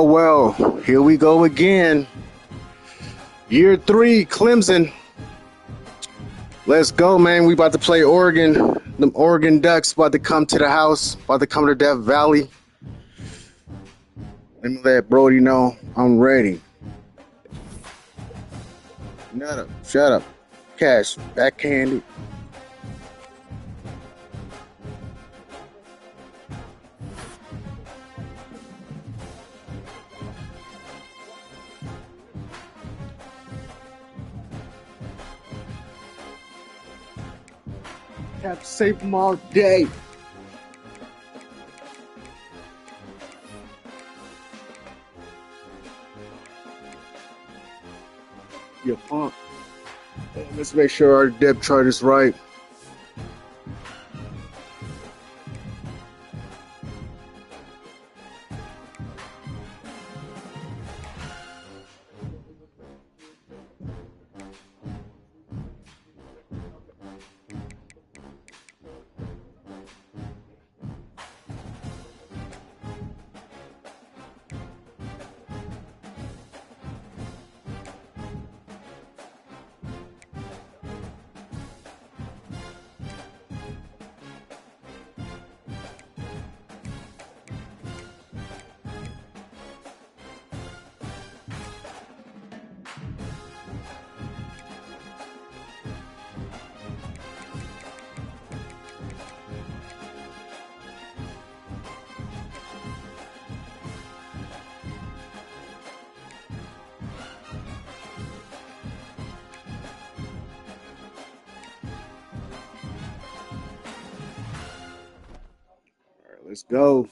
Oh, well, here we go again. Year 3, Clemson. Let's go, man. We about to play Oregon. Them Oregon Ducks about to come to the house, about to come to Death Valley. Let me let Brody know I'm ready. Shut up. Cash, backhanded. Have to save them all day. You punk. Let's make sure our depth chart is right. Let's go.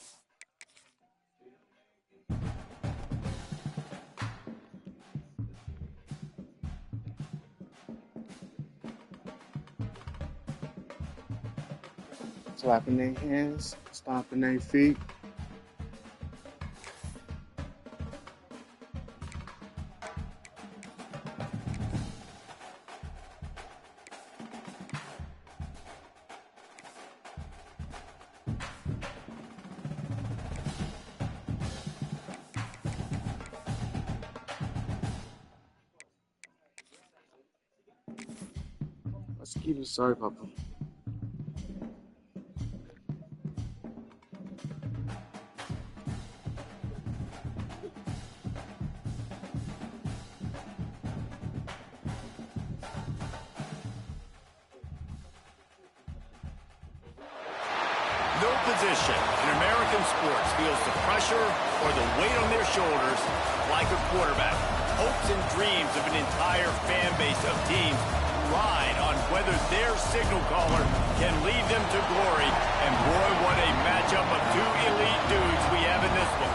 Slapping their hands, stomping their feet. Excuse me, sorry, Papa. No position in American sports feels the pressure or the weight on their shoulders like a quarterback. Hopes and dreams of an entire fan base of teams ride on whether their signal caller can lead them to glory. And boy, what a matchup of two elite dudes we have in this one.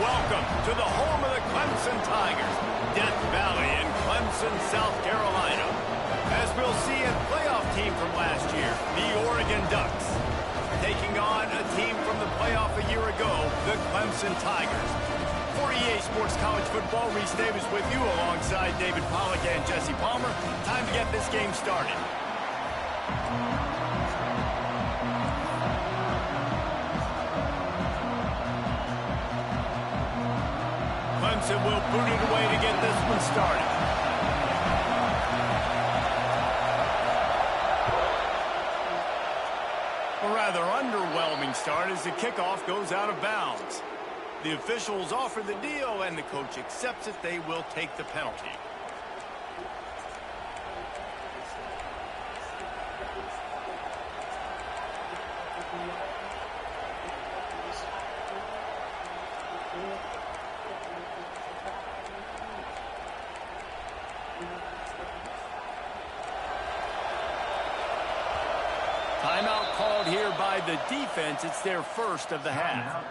Welcome to the home of the Clemson Tigers, Death Valley in Clemson, South Carolina. As we'll see, a playoff team from last year, the Oregon Ducks, taking on a team from the playoff a year ago, the Clemson Tigers. For EA Sports College Football, Reese Davis with you alongside David Pollack and Jesse Palmer. Time to get this game started. Clemson will boot it away to get this one started. A rather underwhelming start as the kickoff goes out of bounds. The officials offer the deal, and the coach accepts it. They will take the penalty. Timeout called here by the defense. It's their first of the half.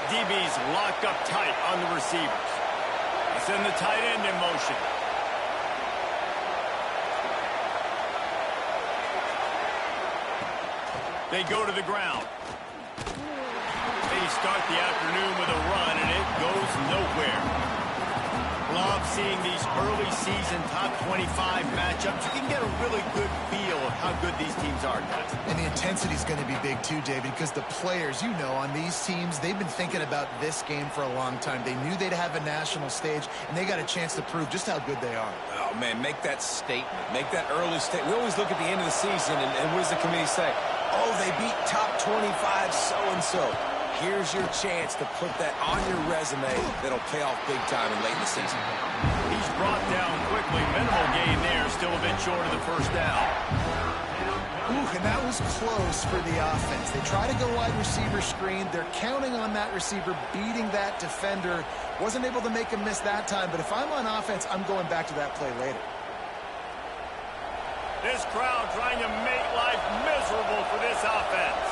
DB's locked up tight on the receivers. They send the tight end in motion. They go to the ground. They start the afternoon with a run, and it goes nowhere. Love seeing these early season top 25 matchups. You can get a really good feel of how good these teams are, guys. And the intensity is going to be big too, David, because the players, you know, on these teams, they've been thinking about this game for a long time. They knew they'd have a national stage, and they got a chance to prove just how good they are. Oh, man, make that statement. Make that early statement. We always look at the end of the season, and what does the committee say? Oh, they beat top 25 so-and-so. Here's your chance to put that on your resume that'll pay off big time in late in the season. He's brought down quickly. Minimal gain there. Still a bit short of the first down. Ooh, and that was close for the offense. They try to go wide receiver screen. They're counting on that receiver beating that defender. Wasn't able to make him miss that time, but if I'm on offense, I'm going back to that play later. This crowd trying to make life miserable for this offense.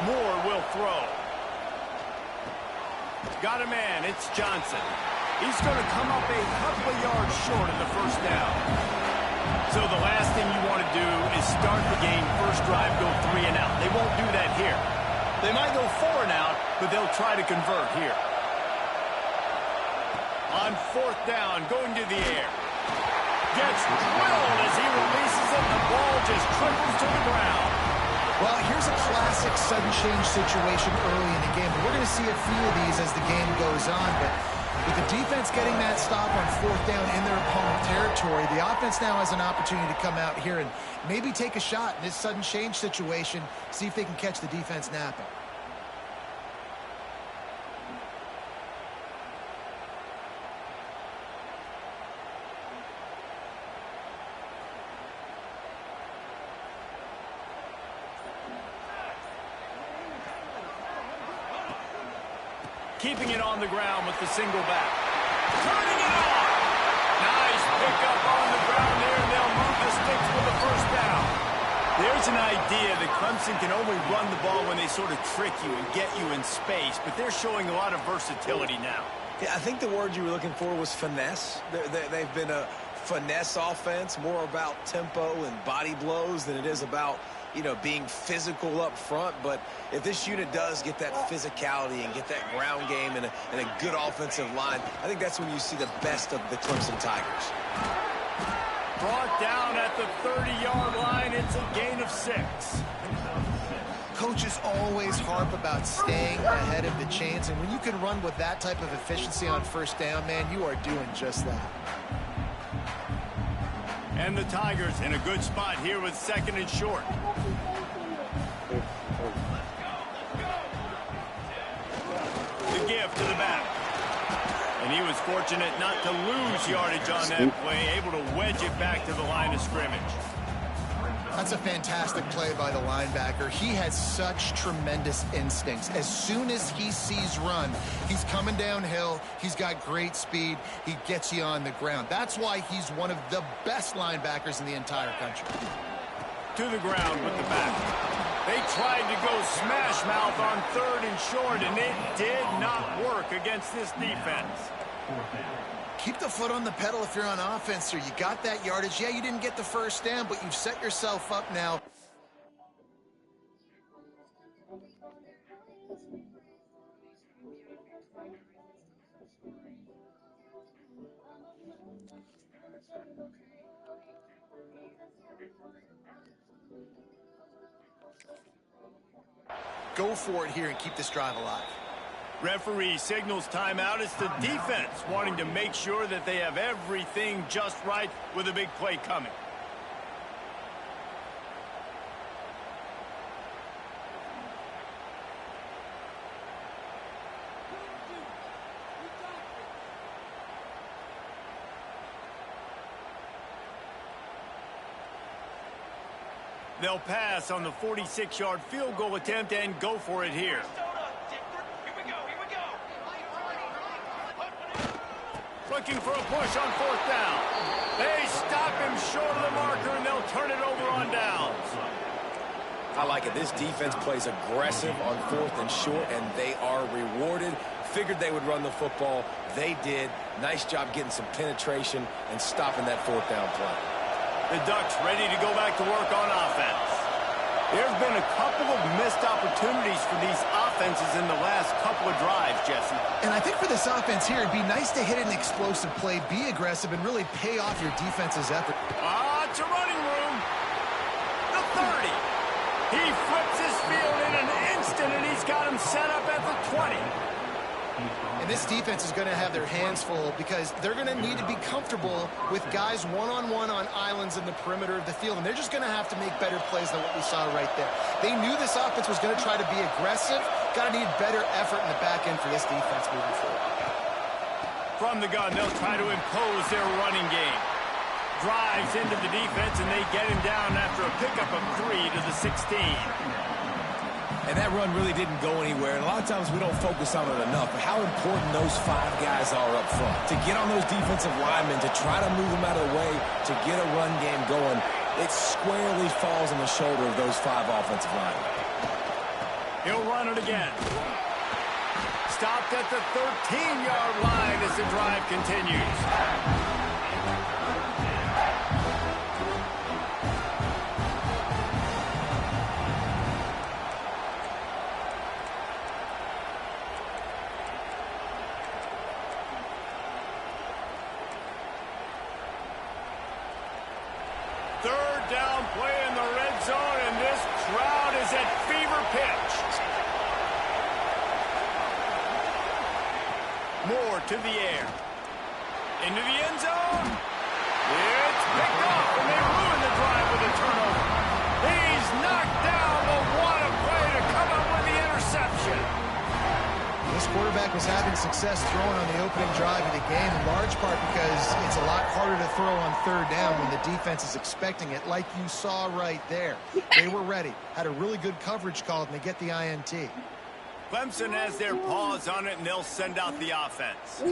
Moore will throw. Got a man. It's Johnson. He's going to come up a couple of yards short of the first down. So the last thing you want to do is start the game, first drive, go 3 and out. They won't do that here. They might go 4 and out, but they'll try to convert here. On 4th down, going to the air. Gets drilled as he releases it. The ball just triples to the ground. Well, here's a classic sudden change situation early in the game. We're going to see a few of these as the game goes on, but with the defense getting that stop on 4th down in their opponent territory, the offense now has an opportunity to come out here and maybe take a shot in this sudden change situation, see if they can catch the defense napping. Keeping it on the ground with the single back. Turning it on. Nice pickup on the ground there, and they'll move the sticks with the first down. There's an idea that Clemson can only run the ball when they sort of trick you and get you in space, but they're showing a lot of versatility now. Yeah, I think the word you were looking for was finesse. They've been a finesse offense, more about tempo and body blows than it is about, you know, being physical up front. But if this unit does get that physicality and get that ground game and a good offensive line, I think that's when you see the best of the Clemson Tigers. Brought down at the 30-yard line. It's a gain of 6. Coaches always harp about staying ahead of the chains, and when you can run with that type of efficiency on 1st down, man, you are doing just that. And the Tigers in a good spot here with 2nd and short. The give to the back. And he was fortunate not to lose yardage on that play, able to wedge it back to the line of scrimmage. That's a fantastic play by the linebacker. He has such tremendous instincts. As soon as he sees run, he's coming downhill. He's got great speed. He gets you on the ground. That's why he's one of the best linebackers in the entire country. To the ground with the back. They tried to go smash mouth on 3rd and short, and it did not work against this defense. Keep the foot on the pedal if you're on offense here. You got that yardage. Yeah, you didn't get the first down, but you've set yourself up now. Go for it here and keep this drive alive. Referee signals timeout. It's the defense wanting to make sure that they have everything just right with a big play coming. They'll pass on the 46-yard field goal attempt and go for it here. Looking for a push on 4th down. They stop him short of the marker, and they'll turn it over on downs. I like it. This defense plays aggressive on 4th and short, and they are rewarded. Figured they would run the football. They did. Nice job getting some penetration and stopping that 4th down play. The Ducks ready to go back to work on offense. There's been a couple of missed opportunities for these offenses in the last couple of drives, Jesse. And I think for this offense here, it'd be nice to hit an explosive play, be aggressive, and really pay off your defense's effort. It's a running room. The 30. He flips his field in an instant, and he's got him set up at the 20. And this defense is going to have their hands full because they're going to need to be comfortable with guys one-on-one on islands in the perimeter of the field. And they're just going to have to make better plays than what we saw right there. They knew this offense was going to try to be aggressive. Got to need better effort in the back end for this defense moving forward. From the gun, they'll try to impose their running game. Drives into the defense, and they get him down after a pickup of 3 to the 16. And that run really didn't go anywhere. And a lot of times we don't focus on it enough. But how important those 5 guys are up front. To get on those defensive linemen, to try to move them out of the way, to get a run game going, it squarely falls on the shoulder of those 5 offensive linemen. He'll run it again. Stopped at the 13-yard line as the drive continues. Third down play in the red zone, and this crowd is at fever pitch. Moore to the air. Into the end zone. It's picked off, and they ruin the drive with a turnover. He's knocked down, but what a play to come up with the interception. This quarterback was having success throwing on the opening drive of the game, in large part because it's a lot harder to throw on third down when the defense is expecting it, like you saw right there. They were ready, had a really good coverage call, and they get the INT. Clemson has their paws on it, and they'll send out the offense.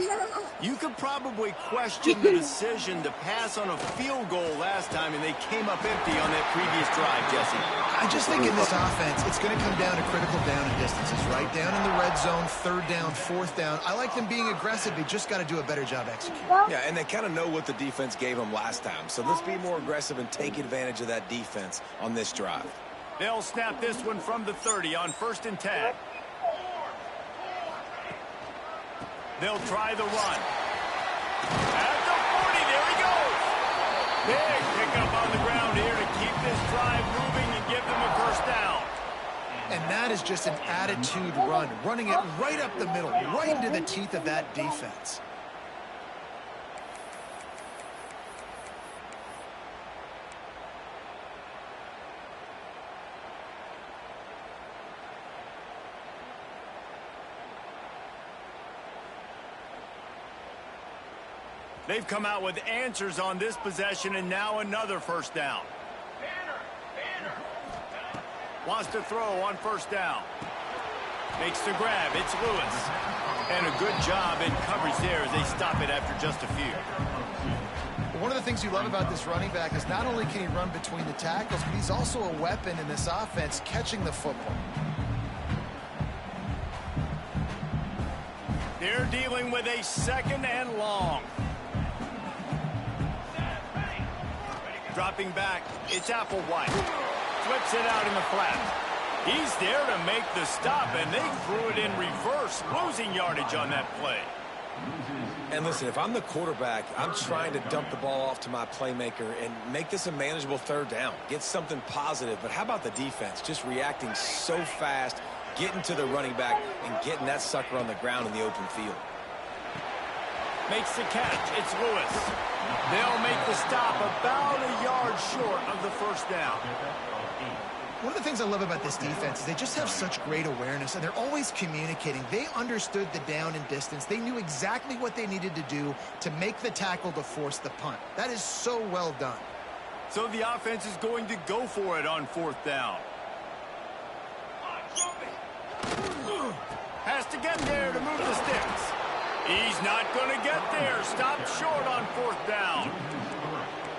You could probably question the decision to pass on a field goal last time, and they came up empty on that previous drive, Jesse. I just think in this offense, it's going to come down to critical down and distances, right? Down in the red zone, third down, fourth down. I like them being aggressive. They just got to do a better job executing. Yeah, and they kind of know what the defense gave them last time. So let's be more aggressive and take advantage of that defense on this drive. They'll snap this one from the 30 on 1st and 10. They'll try the run. At the 40, there he goes. Big pickup on the ground here to keep this drive moving and give them a first down. And that is just an attitude run, running it right up the middle, right into the teeth of that defense. They've come out with answers on this possession, and now another first down. Wants to throw on 1st down. Makes the grab. It's Lewis. And a good job in coverage there as they stop it after just a few. One of the things you love about this running back is not only can he run between the tackles, but he's also a weapon in this offense catching the football. They're dealing with a 2nd and long. Dropping back, it's Applewhite. Flips it out in the flat. He's there to make the stop, and they threw it in reverse, losing yardage on that play. And listen, if I'm the quarterback, I'm trying to dump the ball off to my playmaker and make this a manageable 3rd down. Get something positive. But how about the defense? Just reacting so fast, getting to the running back, and getting that sucker on the ground in the open field. Makes the catch. It's Lewis. They'll make the stop about a yard short of the first down. One of the things I love about this defense is they just have such great awareness, and they're always communicating. They understood the down and distance. They knew exactly what they needed to do to make the tackle to force the punt. That is so well done. So the offense is going to go for it on 4th down. Has to get there to move the sticks. He's not going to get there. Stopped short on 4th down.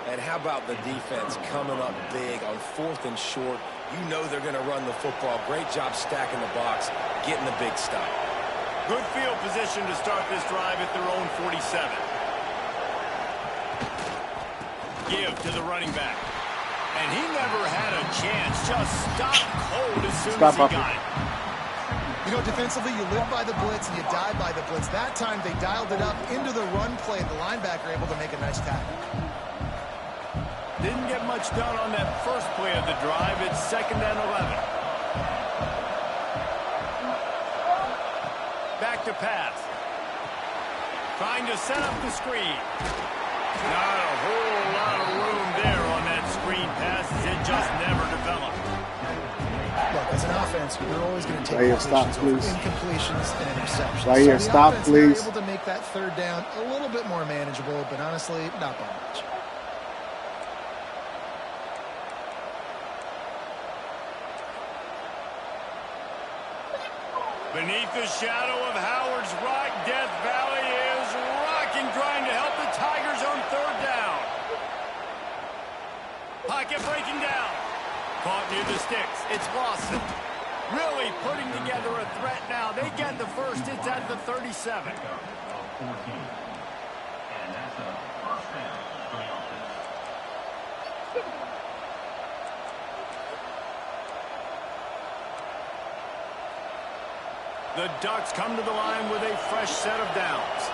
And how about the defense coming up big on 4th and short? You know they're going to run the football. Great job stacking the box, getting the big stop. Good field position to start this drive at their own 47. give to the running back. And he never had a chance. Just stopped cold as soon as he got it. You know, defensively, you live by the blitz and you die by the blitz. That time, they dialed it up into the run play. The linebacker able to make a nice tackle. Didn't get much done on that first play of the drive. It's 2nd and 11. Back to pass. Trying to set up the screen. Not a whole lot of room there on that screen pass. It just never developed. Look, as an offense, you're always going to take incompletions and interceptions. Right here, stop, please. Able to make that 3rd down a little bit more manageable, but honestly, not by much. Beneath the shadow of Howard's Rock, Death Valley is rocking, trying to help the Tigers on 3rd down. Pocket breaking down. Caught near the sticks. It's Lawson. Really putting together a threat now. They get the first. It's at the 37. The Ducks come to the line with a fresh set of downs.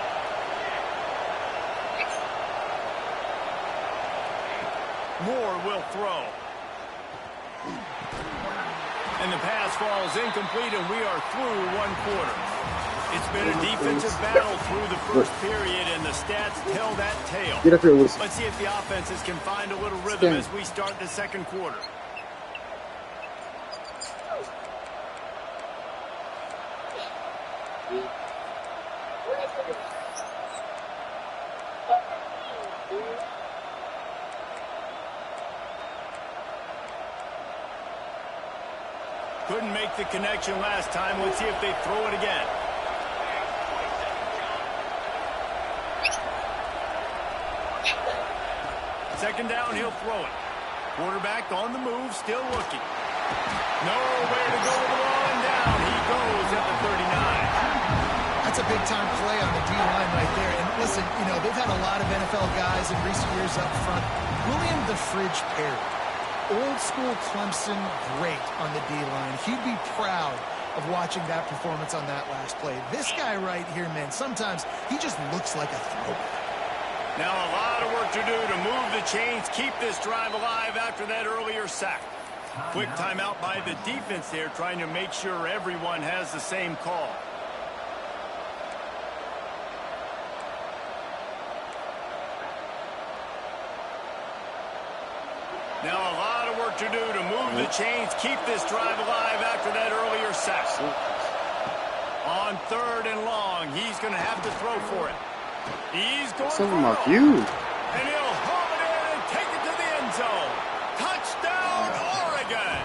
Moore will throw. And the pass falls incomplete, and we are through 1 quarter. It's been a defensive battle through the first period, and the stats tell that tale. Get up here, Wilson. Let's see if the offenses can find a little rhythm as we start the 2nd quarter. Couldn't make the connection last time. Let's see if they throw it again. Second down, he'll throw it. Quarterback on the move, still looking. Nowhere to go with the ball, and down he goes at the 39. That's a big-time play on the D-line right there. And listen, you know, they've had a lot of NFL guys in recent years up front. William the Fridge Perry, old-school Clemson great on the D-line. He'd be proud of watching that performance on that last play. This guy right here, man, sometimes he just looks like a throwback. Now a lot of work to do to move the chains, keep this drive alive after that earlier sack. Quick timeout by the defense there, trying to make sure everyone has the same call. Now a lot of work to do to move the chains, keep this drive alive after that earlier sack. On 3rd and long, he's going to have to throw for it. He's going for it. And he'll haul it in and take it to the end zone. Touchdown, Oregon!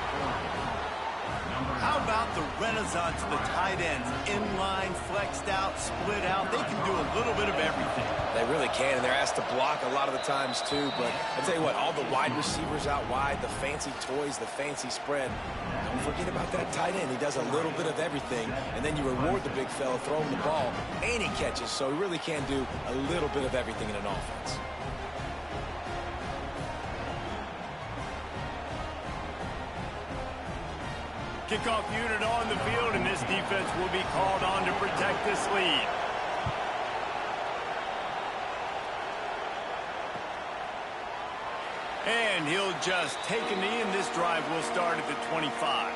How about the renaissance of the tight ends? Inline, flexed out, split out. They can do a little bit of everything. They really can, and they're asked to block a lot of the times, too. But I tell you what, all the wide receivers out wide, the fancy toys, the fancy spread. Don't forget about that tight end. He does a little bit of everything, and then you reward the big fella throwing the ball, and he catches. So he really can do a little bit of everything in an offense. Kickoff unit on the field, and this defense will be called on to protect this lead. And he'll just take a knee, and this drive will start at the 25.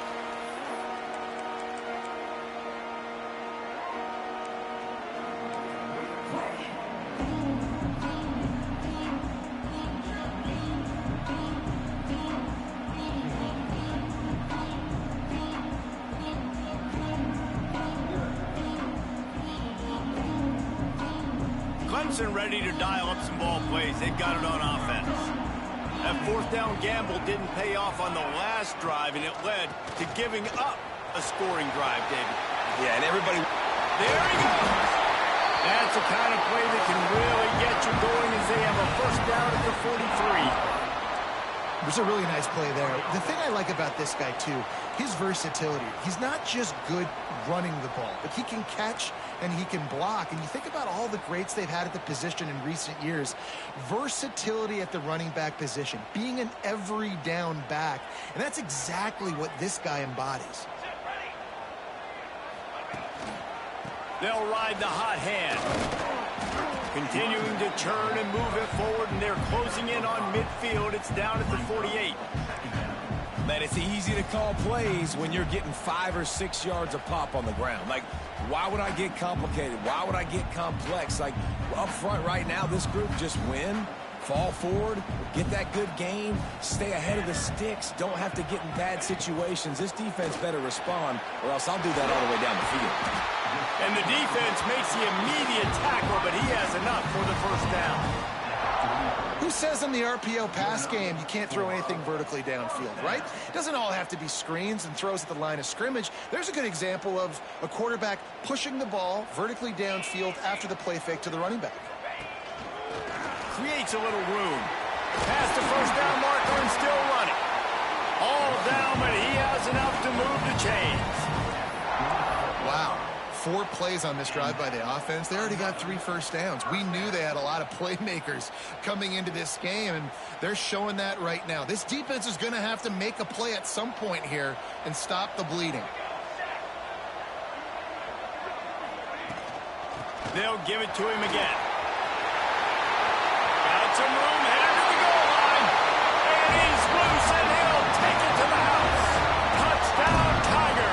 Clemson ready to dial up some ball plays. They've got it on offense. That 4th down gamble didn't pay off on the last drive, and it led to giving up a scoring drive, David. Yeah, and everybody... There he goes. That's the kind of play that can really get you going as they have a 1st down at the 43. It was a really nice play there. The thing I like about this guy, too, his versatility. He's not just good running the ball, but he can catch and he can block. And you think about all the greats they've had at the position in recent years. Versatility at the running back position, being an every down back. And that's exactly what this guy embodies. They'll ride the hot hand. Continuing to churn and move it forward, and they're closing in on midfield. It's down at the 48. Man, it's easy to call plays when you're getting 5 or 6 yards a pop on the ground. Like, why would I get complicated? Why would I get complex? Like, up front right now, this group just win, fall forward, get that good gain, stay ahead of the sticks, don't have to get in bad situations. This defense better respond, or else I'll do that all the way down the field. And the defense makes the immediate tackle, but he has enough for the first down. Who says in the RPO pass game you can't throw anything vertically downfield, right? It doesn't all have to be screens and throws at the line of scrimmage. There's a good example of a quarterback pushing the ball vertically downfield after the play fake to the running back. Creates a little room. Past the first down marker and still running. All down, but he has enough to move the chains. Wow. 4 plays on this drive by the offense. They already got 3 first downs. We knew they had a lot of playmakers coming into this game, and they're showing that right now. This defense is going to have to make a play at some point here and stop the bleeding. They'll give it to him again. Got some room, headed to the goal line. And he's loose, and he'll take it to the house. Touchdown, Tiger.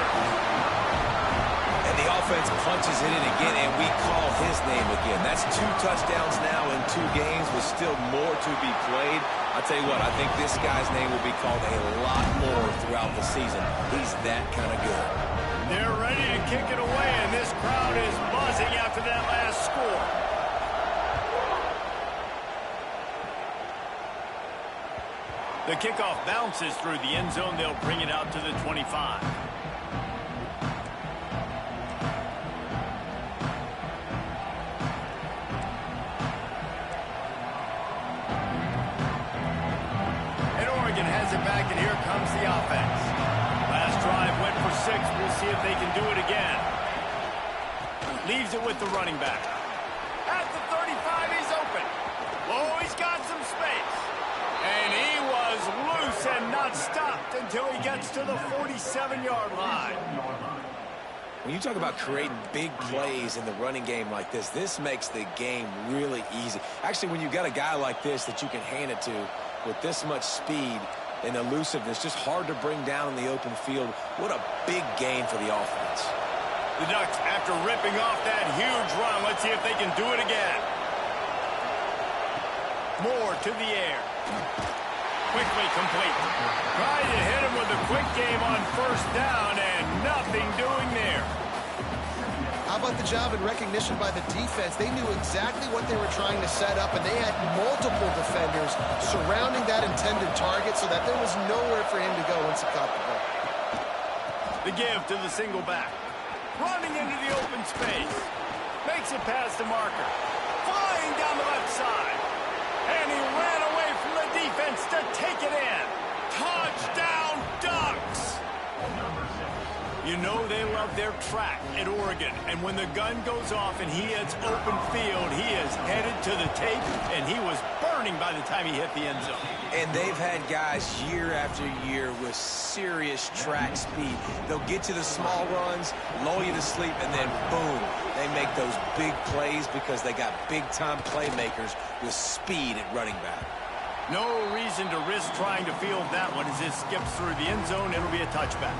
And the offense punches it in again, and we call his name again. That's 2 touchdowns now in 2 games with still more to be played. I'll tell you what, I think this guy's name will be called a lot more throughout the season. He's that kind of good. They're ready to kick it away, and this crowd is buzzing after that last score. The kickoff bounces through the end zone. They'll bring it out to the 25. And Oregon has it back, and here comes the offense. Last drive went for 6. We'll see if they can do it again. Leaves it with the running back. At the 35, he's open. Oh, he's got some space. And he was loose and not stopped until he gets to the 47-yard line. When you talk about creating big plays in the running game like this, this makes the game really easy. Actually, when you've got a guy like this that you can hand it to with this much speed and elusiveness, just hard to bring down in the open field. What a big gain for the offense. The Ducks, after ripping off that huge run, let's see if they can do it again. Moore to the air. Quickly complete. Tried to hit him with a quick game on first down, and nothing doing there. How about the job and recognition by the defense? They knew exactly what they were trying to set up, and they had multiple defenders surrounding that intended target so that there was nowhere for him to go once he caught the ball. The give to the single back. Running into the open space. Makes it past the marker. Flying down the left side. And he ran away from the defense to take it in. Touchdown, Ducks! You know they love their track at Oregon. And when the gun goes off and he hits open field, he is headed to the tape, and he was burning by the time he hit the end zone. And they've had guys year after year with serious track speed. They'll get to the small runs, lull you to sleep, and then boom, they make those big plays because they got big-time playmakers with speed at running back. No reason to risk trying to field that one as it skips through the end zone. It'll be a touchback.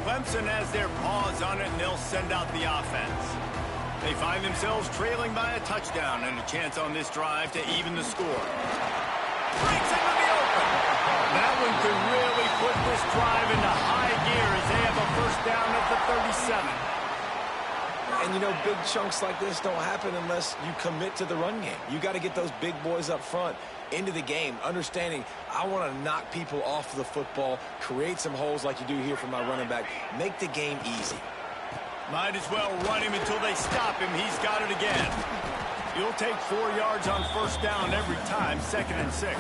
Clemson has their paws on it, and they'll send out the offense. They find themselves trailing by a touchdown and a chance on this drive to even the score. Breaks into the open. That one could really put this drive into high gear as they have a first down at the 37. And, you know, big chunks like this don't happen unless you commit to the run game. You got to get those big boys up front. into the game, understanding I want to knock people off the football, create some holes like you do here for my running back, make the game easy. Might as well run him until they stop him. He's got it again. You'll take 4 yards on first down every time, 2nd and 6.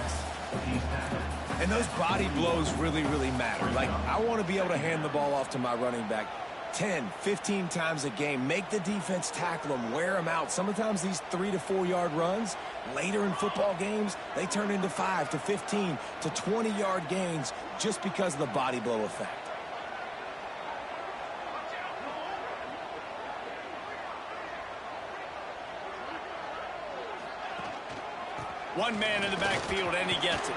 And those body blows really, really matter. Like, I want to be able to hand the ball off to my running back 10, 15 times a game. Make the defense tackle them, wear them out. Sometimes these 3 to 4 yard runs, later in football games, they turn into 5 to 15 to 20 yard gains just because of the body blow effect. One man in the backfield, and he gets it.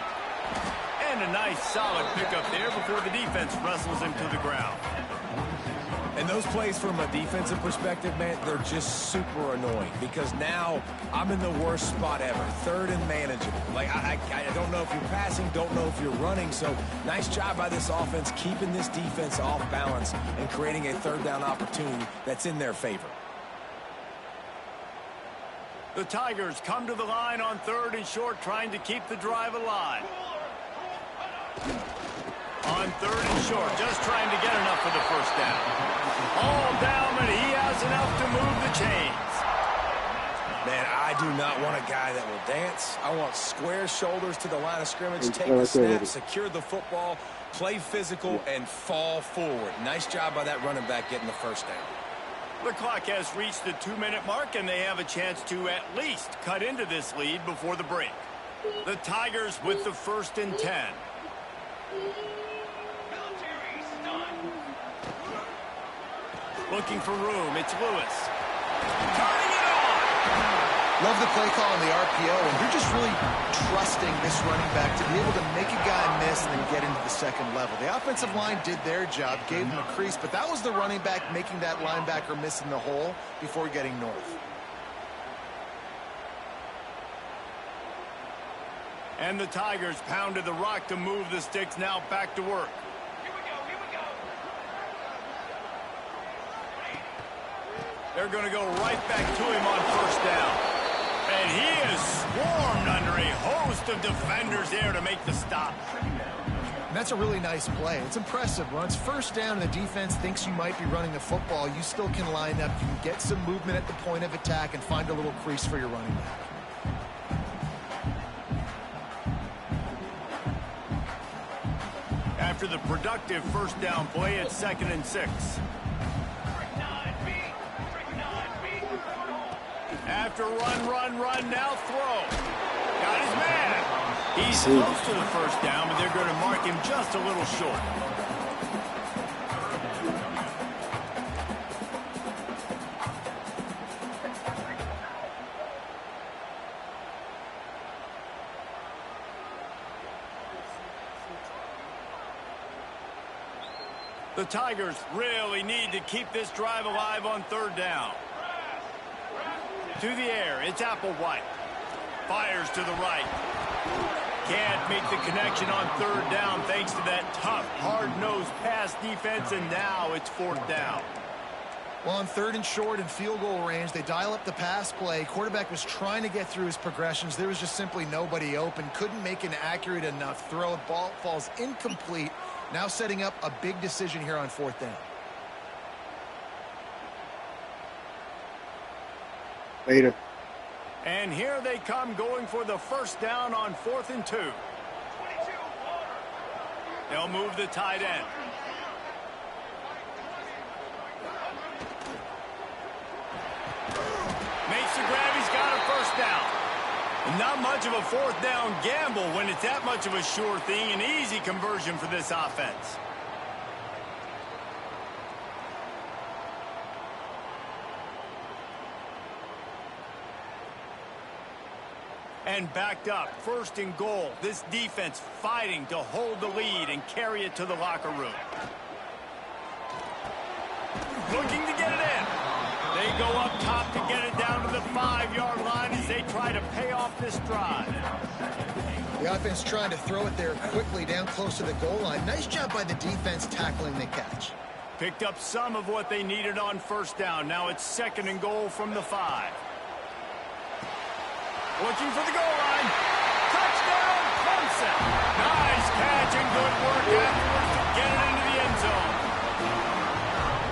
And a nice, solid pickup there before the defense wrestles him to the ground. And those plays from a defensive perspective, man, they're just super annoying because now I'm in the worst spot ever, 3rd and manageable. Like, I don't know if you're passing, don't know if you're running, so nice job by this offense keeping this defense off balance and creating a 3rd down opportunity that's in their favor. The Tigers come to the line on 3rd and short, trying to keep the drive alive. On 3rd and short, just trying to get enough for the first down. All down, but he has enough to move the chains. Man, I do not want a guy that will dance. I want square shoulders to the line of scrimmage, take the snap, secure the football, play physical, and fall forward. Nice job by that running back getting the first down. The clock has reached the 2-minute mark, and they have a chance to at least cut into this lead before the break. The Tigers with the 1st and 10. Looking for room. It's Lewis. Turning it on. Love the play call on the RPO, and you're just really trusting this running back to be able to make a guy miss and then get into the 2nd level. The offensive line did their job, gave him a crease, but that was the running back making that linebacker miss in the hole before getting north. And the Tigers pounded the rock to move the sticks, now back to work. They're going to go right back to him on first down. And he is swarmed under a host of defenders there to make the stop. And that's a really nice play. It's impressive. When it's first down and the defense thinks you might be running the football, you still can line up. You can get some movement at the point of attack and find a little crease for your running back. After the productive first down play, it's 2nd and 6. After run, now throw. Got his man. He's close to the first down, but they're going to mark him just a little short. The Tigers really need to keep this drive alive on 3rd down. To the air, it's Applewhite. Fires to the right. Can't make the connection on 3rd down thanks to that tough, hard-nosed pass defense, and now it's 4th down. Well, on 3rd and short and field goal range, they dial up the pass play. Quarterback was trying to get through his progressions. There was just simply nobody open. Couldn't make an accurate enough throw. The ball falls incomplete. Now setting up a big decision here on 4th down. Later. And here they come going for the first down on 4th and 2. They'll move the tight end. Makes the grab. He's got a first down. Not much of a 4th down gamble when it's that much of a sure thing. An easy conversion for this offense. And backed up, 1st and goal. This defense fighting to hold the lead and carry it to the locker room. Looking to get it in. They go up top to get it down to the 5-yard line as they try to pay off this drive. The offense trying to throw it there quickly down close to the goal line. Nice job by the defense tackling the catch. Picked up some of what they needed on first down. Now it's 2nd and goal from the 5. Looking for the goal line. Touchdown! set. Nice catch and good work afterwards to get it into the end zone.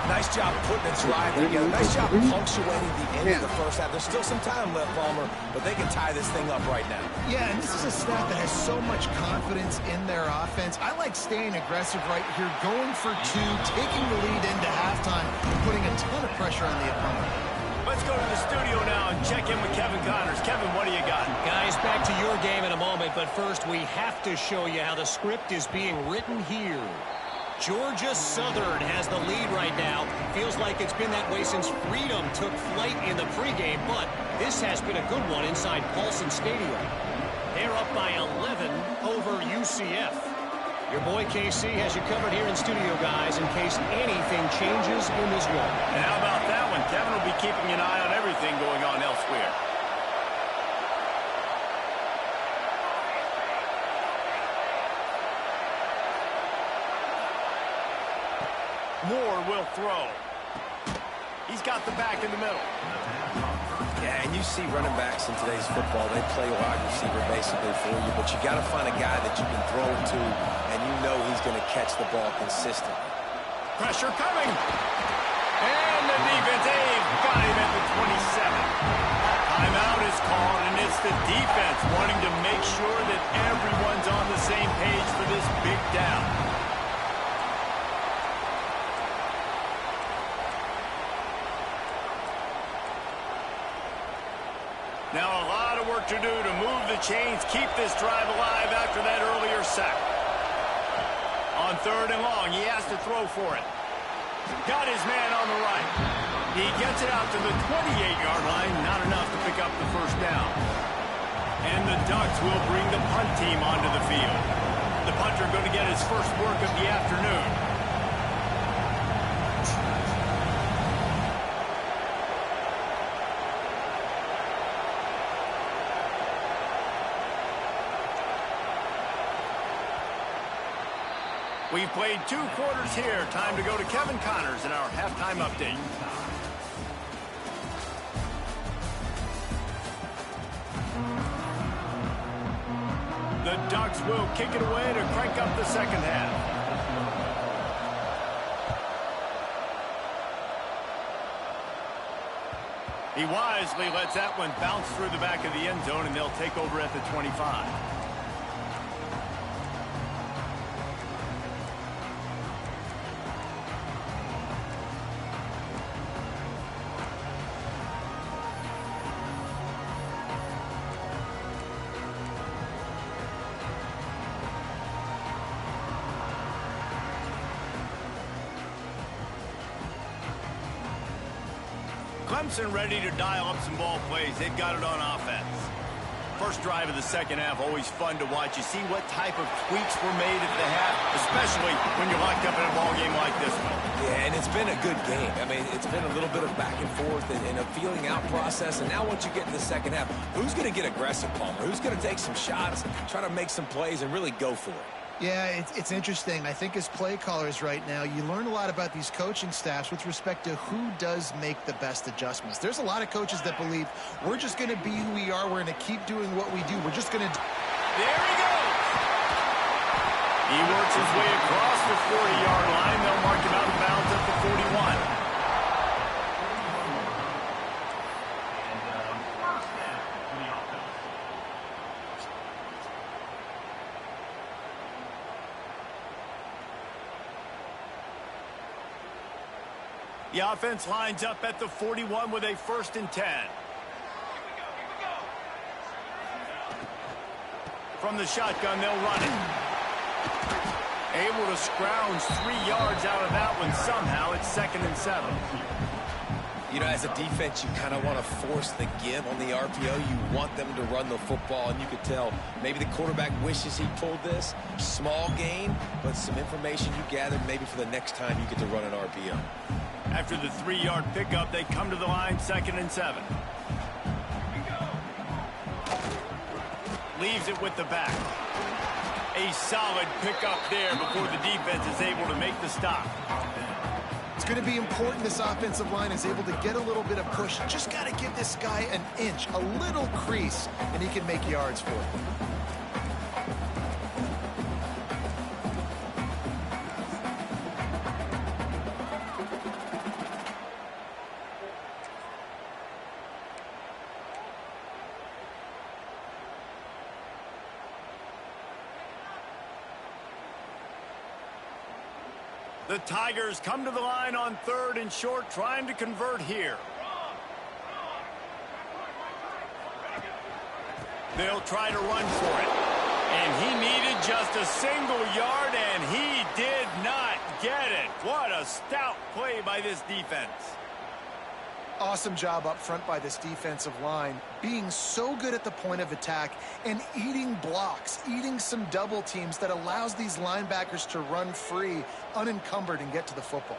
Nice job putting it drive together. Nice job punctuating the end of the first half. There's still some time left, Palmer, but they can tie this thing up right now. Yeah, and this is a staff that has so much confidence in their offense. I like staying aggressive right here, going for two, taking the lead into halftime, and putting a ton of pressure on the opponent. Let's go to the studio now and check in with Kevin Connors. Kevin, what do you got? Guys, back to your game in a moment, but first we have to show you how the script is being written here. Georgia Southern has the lead right now. Feels like it's been that way since Freedom took flight in the pregame, but this has been a good one inside Paulson Stadium. They're up by 11 over UCF. Your boy KC has you covered here in studio, guys, in case anything changes in this one. And how about that one? Kevin will be keeping an eye on everything going on elsewhere. Moore will throw. He's got the back in the middle. Yeah, and you see running backs in today's football, they play wide receiver basically for you, but you got to find a guy that you can throw it to, and you know he's going to catch the ball consistently. Pressure coming. And the defense, they've got him at the 27. Timeout is called, and it's the defense wanting to make sure that everyone's on the same page for this big down. Now a lot of work to do to move the chains, keep this drive alive after that earlier sack. On 3rd and long, he has to throw for it. Got his man on the right. He gets it out to the 28-yard line, not enough to pick up the first down. And the Ducks will bring the punt team onto the field. The punter going to get his first work of the afternoon. We've played 2 quarters here. Time to go to Kevin Connors in our halftime update. The Ducks will kick it away to crank up the second half. He wisely lets that one bounce through the back of the end zone, and they'll take over at the 25. Clemson ready to dial up some ball plays. They've got it on offense. First drive of the second half, always fun to watch. You see what type of tweaks were made at the half, especially when you're locked up in a ball game like this one. Yeah, and it's been a good game. I mean, it's been a little bit of back and forth and a feeling out process. And now once you get in the second half, who's going to get aggressive, Palmer? Who's going to take some shots, try to make some plays, and really go for it? Yeah, it's interesting. I think as play callers right now, you learn a lot about these coaching staffs with respect to who does make the best adjustments. There's a lot of coaches that believe we're just going to be who we are. We're going to keep doing what we do. We're just going to... There he goes! He works his way across the 40-yard line. They'll mark him out of bounds at the 41. The offense lines up at the 41 with a 1st and 10. From the shotgun, they'll run it. Able to scrounge 3 yards out of that one somehow. It's 2nd and 7. You know, as a defense, you kind of want to force the give on the RPO. You want them to run the football, and you could tell maybe the quarterback wishes he pulled this. Small gain, but some information you gathered maybe for the next time you get to run an RPO. After the 3-yard pickup, they come to the line, 2nd and 7. Leaves it with the back. A solid pickup there before the defense is able to make the stop. It's going to be important this offensive line is able to get a little bit of push. Just got to give this guy an inch, a little crease, and he can make yards for it. The Tigers come to the line on 3rd and short, trying to convert here. They'll try to run for it. And he needed just a single yard, and he did not get it. What a stout play by this defense. Awesome job up front by this defensive line, being so good at the point of attack and eating blocks, eating some double teams that allows these linebackers to run free, unencumbered, and get to the football.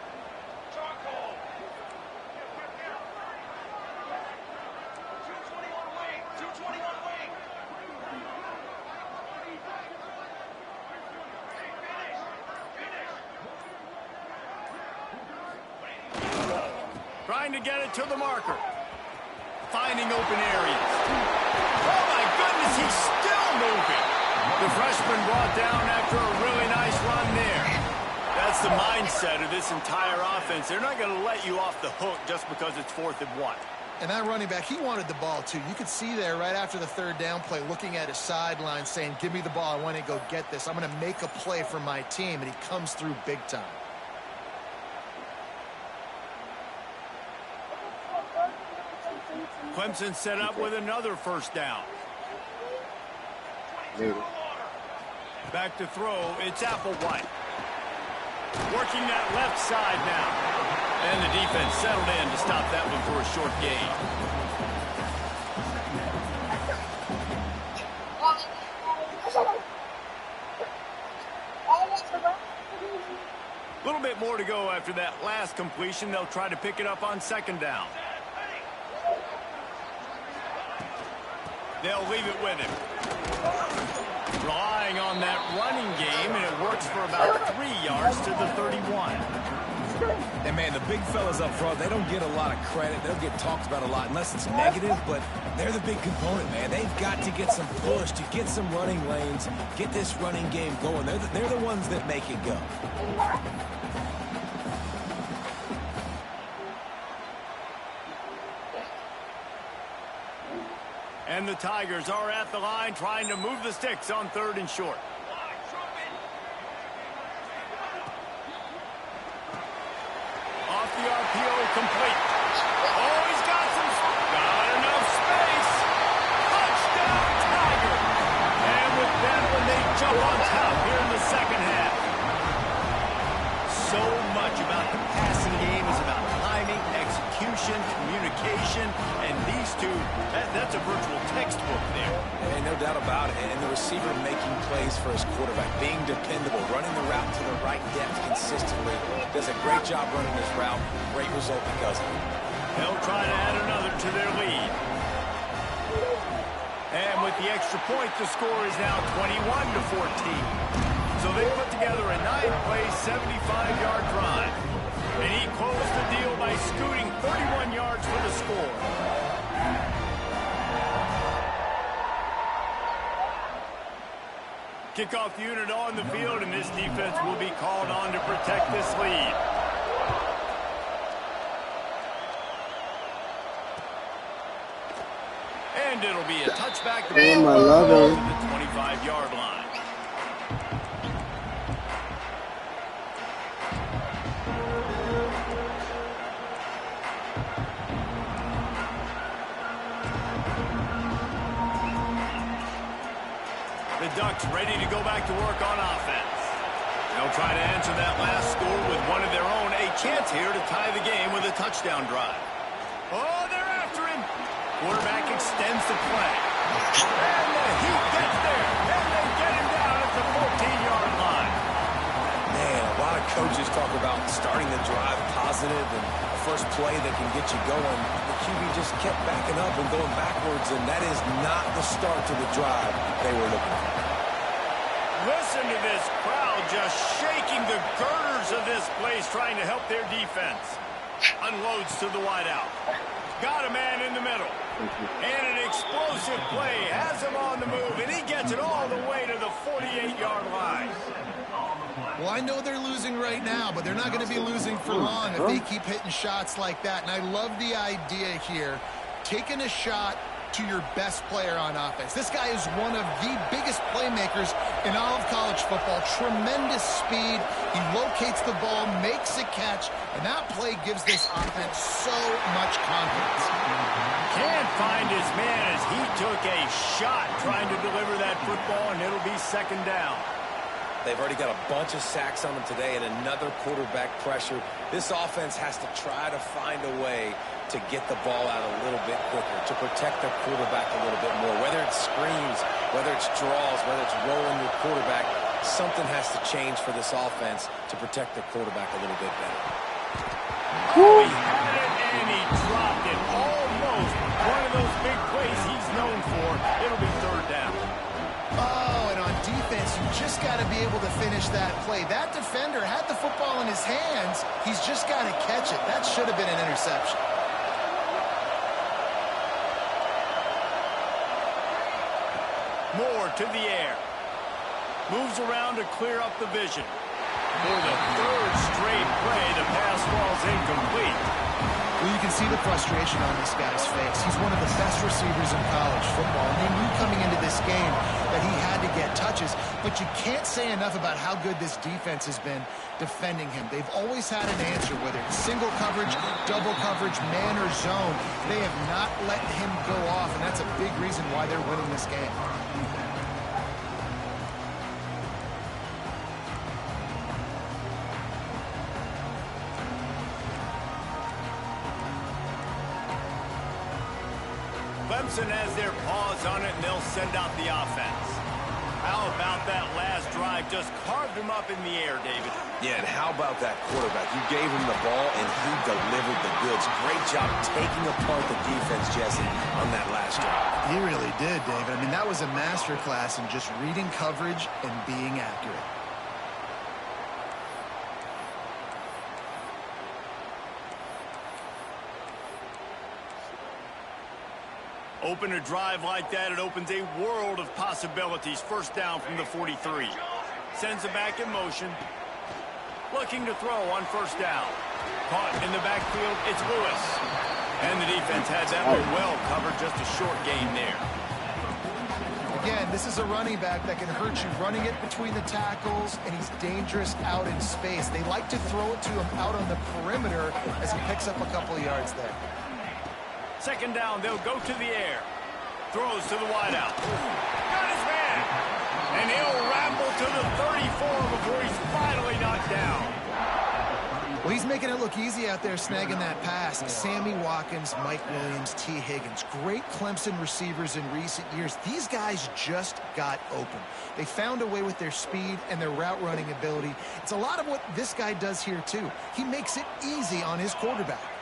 Trying to get it to the marker. Finding open areas. Oh, my goodness, he's still moving. The freshman brought down after a really nice run there. That's the mindset of this entire offense. They're not going to let you off the hook just because it's 4th and 1. And that running back, he wanted the ball, too. You could see there right after the 3rd down play, looking at his sideline, saying, give me the ball. I want to go get this. I'm going to make a play for my team. And he comes through big time. Clemson set up with another 1st down. Back to throw. It's Applewhite. Working that left side now. And the defense settled in to stop that one for a short gain. A little bit more to go after that last completion. They'll try to pick it up on 2nd down. They'll leave it with him. Relying on that running game, and it works for about 3 yards to the 31. And, man, the big fellas up front, they don't get a lot of credit. They'll get talked about a lot unless it's negative, but they're the big component, man. They've got to get some push, to get some running lanes, get this running game going. They're the ones that make it go. And the Tigers are at the line trying to move the sticks on 3rd and short. Off the RPO, complete. Oh, he's got enough space. Touchdown, Tiger. And with that one, they jump on top here in the 2nd half. So much about the passing game is about timing, execution, communication, and these two, that's a virtual textbook there. And no doubt about it. And the receiver making plays for his quarterback, being dependable, running the route to the right depth consistently. Does a great job running his route. Great result because of it. They'll try to add another to their lead. And with the extra point, the score is now 21-14. So they put together a 9-play, 75-yard drive. And he closed the deal by scooting 31 yards for the score. Kickoff unit on the field, and this defense will be called on to protect this lead. And it'll be a touchback. Damn, I love him. To the 25-yard line. The Ducks ready to go back to work on offense. They'll try to answer that last score with one of their own. A chance here to tie the game with a touchdown drive. Oh, they're after him. Quarterback extends the play. And the Heat gets there. And they get him down at the 14-yard line. Man, a lot of coaches talk about starting the drive positive and a first play that can get you going. The QB just kept backing up and going backwards, and that is not the start to the drive they were looking for. Listen to this crowd just shaking the girders of this place, trying to help their defense. Unloads to the wideout. Got a man in the middle. And an explosive play has him on the move, and he gets it all the way to the 48-yard line. Well, I know they're losing right now, but they're not going to be losing for long if they keep hitting shots like that. And I love the idea here, taking a shot, to your best player on offense. This guy is one of the biggest playmakers in all of college football. Tremendous speed. He locates the ball, makes a catch, and that play gives this offense so much confidence. Can't find his man as he took a shot trying to deliver that football, and it'll be second down. They've already got a bunch of sacks on them today and another quarterback pressure. This offense has to try to find a way to get the ball out a little bit quicker, to protect their quarterback a little bit more. Whether it's screens, whether it's draws, whether it's rolling your quarterback, something has to change for this offense to protect their quarterback a little bit better. Oh, he had it and he dropped it. Almost one of those big plays he's known for. It'll be third down. Oh, and on defense, you just got to be able to finish that play. That defender had the football in his hands. He's just got to catch it. That should have been an interception. Moore to the air. Moves around to clear up the vision. For the third straight play, the pass falls incomplete. Well, you can see the frustration on this guy's face. He's one of the best receivers in college football, and they knew coming into this game that he had to get touches, but you can't say enough about how good this defense has been defending him. They've always had an answer, whether it's single coverage, double coverage, man or zone. They have not let him go off, and that's a big reason why they're winning this game. Clemson has their paws on it, and they'll send out the offense. How about that last drive? Just carved him up in the air, David. Yeah, and how about that quarterback? You gave him the ball, and he delivered the goods. Great job taking apart the defense, Jesse, on that last drive. He really did, David. I mean, that was a masterclass in just reading coverage and being accurate. Open a drive like that, it opens a world of possibilities. First down from the 43. Sends it back in motion. Looking to throw on first down. Caught in the backfield, it's Lewis. And the defense had that one well covered, just a short gain there. Again, this is a running back that can hurt you running it between the tackles, and he's dangerous out in space. They like to throw it to him out on the perimeter as he picks up a couple of yards there. Second down, they'll go to the air. Throws to the wideout. Got his man. And he'll ramble to the 34 before he's finally knocked down. Well, he's making it look easy out there snagging that pass. Sammy Watkins, Mike Williams, T. Higgins. Great Clemson receivers in recent years. These guys just got open. They found a way with their speed and their route running ability. It's a lot of what this guy does here, too. He makes it easy on his quarterback.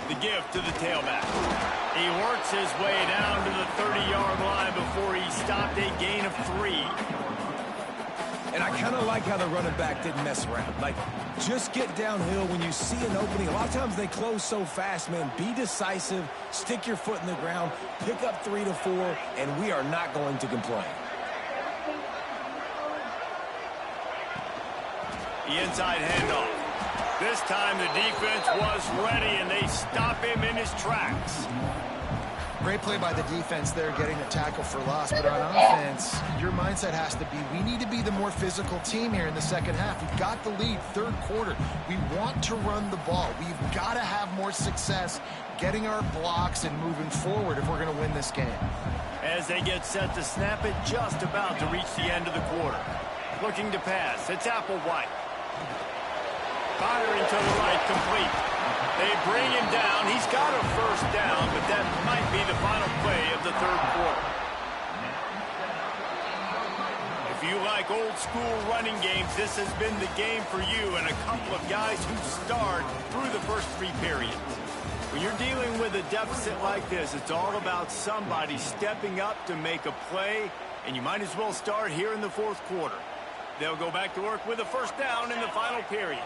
The give to the tailback. He works his way down to the 30-yard line before he stopped a gain of 3. And I kind of like how the running back didn't mess around. Like, just get downhill when you see an opening. A lot of times they close so fast, man. Be decisive, stick your foot in the ground, pick up 3 to 4, and we are not going to complain. The inside handoff. This time the defense was ready, and they stop him in his tracks. Great play by the defense there, getting the tackle for loss. But on offense, your mindset has to be, we need to be the more physical team here in the second half. We've got the lead, third quarter. We want to run the ball. We've got to have more success getting our blocks and moving forward if we're going to win this game. As they get set to snap it, just about to reach the end of the quarter. Looking to pass, it's Applewhite. Firing to the right, complete. They bring him down. He's got a first down, but that might be the final play of the third quarter. If you like old school running games, this has been the game for you and a couple of guys who starred through the first 3 periods. When you're dealing with a deficit like this, it's all about somebody stepping up to make a play, and you might as well start here in the fourth quarter. They'll go back to work with a first down in the final period.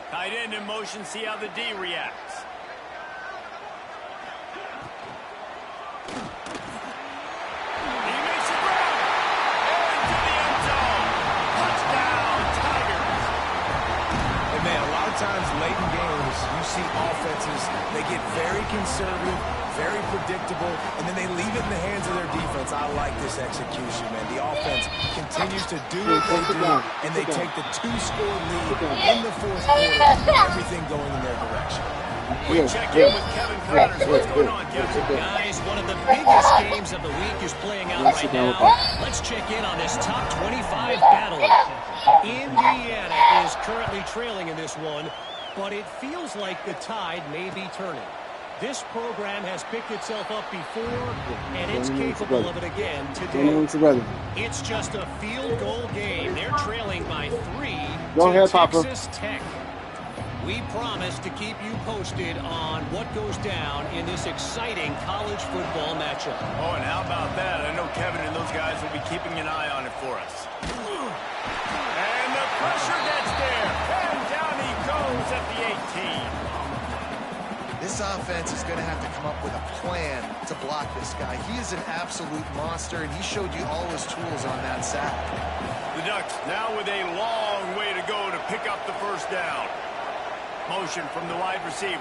Tight end in motion, see how the D reacts. He makes it grab. Into the end zone. Touchdown, Tigers. Hey, man, a lot of times late in games, you see offenses, they get very conservative, very predictable, and then they leave it in the hands of their defense. I like this execution, man. The offense continues to do what they do, and they take the 2-score lead in the fourth quarter, everything going in their direction. We check in with Kevin Connors. What's going on, Kevin? Guys, one of the biggest games of the week is playing out right now. Let's check in on this top 25 battle. Indiana is currently trailing in this one, but it feels like the tide may be turning. This program has picked itself up before, and it's capable of it again today. It's just a field goal game. They're trailing by 3 to Texas Tech. We promise to keep you posted on what goes down in this exciting college football matchup. Oh, and how about that? I know Kevin and those guys will be keeping an eye on it for us. And the pressure gets there. And down he goes at the 18. This offense is going to have to come up with a plan to block this guy. He is an absolute monster, and he showed you all his tools on that sack. The Ducks now with a long way to go to pick up the first down. Motion from the wide receiver.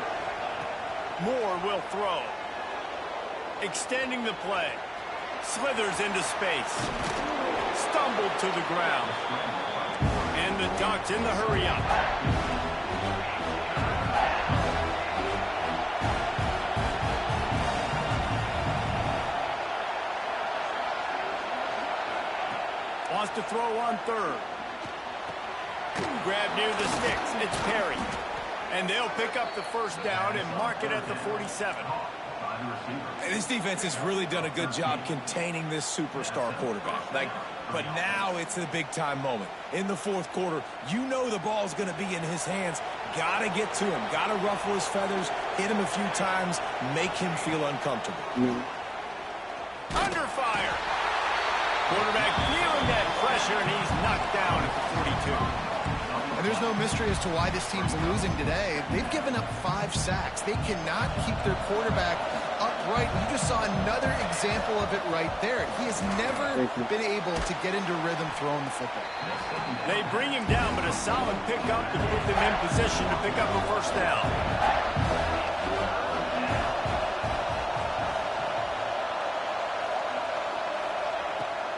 Moore will throw. Extending the play. Slithers into space. Stumbled to the ground. And the Ducks in the hurry-up. Wants to throw on third. Grab near the sticks. It's Perry. And they'll pick up the first down and mark it at the 47. And this defense has really done a good job containing this superstar quarterback. But now it's a big-time moment. In the fourth quarter, you know the ball's going to be in his hands. Got to get to him. Got to ruffle his feathers, hit him a few times, make him feel uncomfortable. Under fire. Quarterback feeling that pressure, and he's knocked down at the 42. And there's no mystery as to why this team's losing today. They've given up 5 sacks. They cannot keep their quarterback upright. You just saw another example of it right there. He has never been able to get into rhythm throwing the football. They bring him down, but a solid pickup to put them in position to pick up a first down.